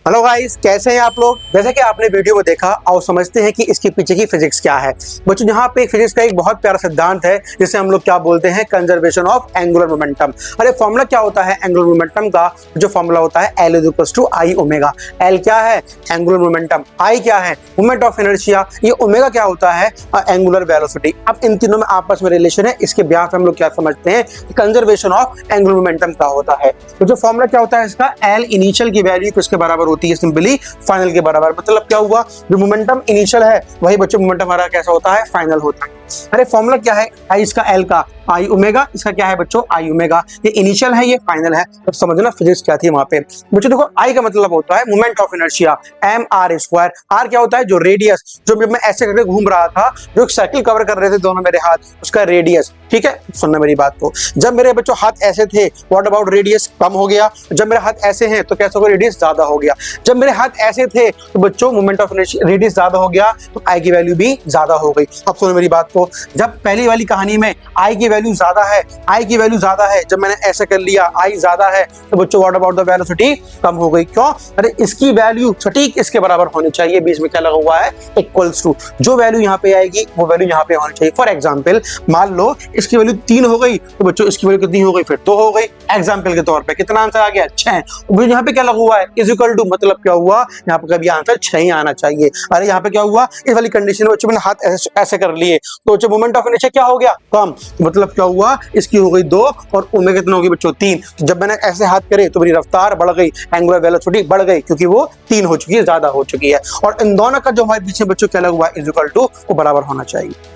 Hello guys, कैसे हैं आप लोग। जैसे कि आपने वीडियो में देखा और समझते हैं कि इसके पीछे की फिजिक्स क्या है। बच्चों, यहाँ पे फिजिक्स का एक बहुत प्यारा सिद्धांत है जिसे हम लोग क्या बोलते हैं, कंजर्वेशन ऑफ एंगुलर मोमेंटम। अरे फॉर्मूला क्या होता है एंगुलर मोमेंटम का? जो फॉर्मूला होता है L equals to I omega. L क्या है? Angular momentum. I क्या है? Moment of inertia. ये ओमेगा क्या होता है? Angular velocity. अब इन तीनों में आपस में रिलेशन है, इसके ब्याह पे हम लोग क्या समझते हैं, कंजर्वेशन ऑफ एंगुलर मोमेंटम का होता है। तो जो फॉर्मूला क्या होता है इसका, L इनिशियल की वैल्यू किसके बराबर होती है? सिंपली फाइनल के बराबर। मतलब क्या हुआ, जो मोमेंटम इनिशियल है वही बच्चों मोमेंटम हमारा कैसा होता है, फाइनल होता है। अरे फॉर्मूला क्या है आई इसका, L का आई ओमेगा, इसका क्या है बच्चों, आई ओमेगा। ये इनिशियल है, ये फाइनल है। अब समझना फिजिक्स क्या थी वहां पे। बच्चों देखो, आई का मतलब होता है moment of inertia, M R square. R क्या होता है? जो रेडियस, जो जब मैं ऐसे करके घूम रहा था, जो एक साइकिल कवर कर रहे थे दोनों मेरे हाथ, उसका रेडियस। ठीक है, सुनना मेरी बात को। जब मेरे बच्चों हाथ ऐसे थे, व्हाट अबाउट रेडियस कम हो गया। जब मेरे हाथ ऐसे हैं तो कैसा होगा, रेडियस ज्यादा हो गया। जब मेरे हाथ ऐसे थे तो बच्चों मोमेंट ऑफ रेडियस ज्यादा हो गया, तो आई की वैल्यू भी ज्यादा हो गई। अब सुनो मेरी बात को, जब पहली वाली कहानी में आई की वैल्यू ज्यादा है, आई की वैल्यू ज्यादा है, जब मैंने ऐसे कर लिया आई ज्यादा है, तो बच्चों व्हाट अबाउट द वेलोसिटी कम हो गई। क्यों? अरे इसकी वैल्यू सटीक इसके बराबर होनी चाहिए। बीच में क्या लगा हुआ है, इक्वल्स टू। जो वैल्यू यहाँ पे आएगी वो वैल्यू यहाँ पे होनी चाहिए। फॉर एग्जाम्पल मान लो इसकी वैल्यू 3 हो गई, तो बच्चों इसकी वैल्यू कितनी हो गई, फिर 2 हो गई। एग्जाम्पल के तौर पे कितना आंसर आ गया, 6। यहाँ पे क्या लगा हुआ है, इज इक्वल टू। मतलब क्या हुआ, यहाँ पे कभी आंसर 6 ही आना चाहिए। अरे यहाँ पे क्या हुआ, इस वाली कंडीशन में बच्चों मैंने हाथ ऐसे कर लिए, तो जो मोमेंट ऑफ इनर्शिया क्या हो गया, कम। मतलब क्या हुआ, इसकी हो गई 2 और ओमेगा कितना हो गई बच्चों, 3। जब मैंने ऐसे हाथ करे तो मेरी रफ्तार बढ़ गई, एंगुलर वेलोसिटी बढ़ गई, क्योंकि वो 3 हो चुकी है, ज्यादा हो चुकी है। और इन दोनों का जो हमारे पीछे बच्चों क्या लगा हुआ है, इज इक्वल टू, वो बराबर होना चाहिए।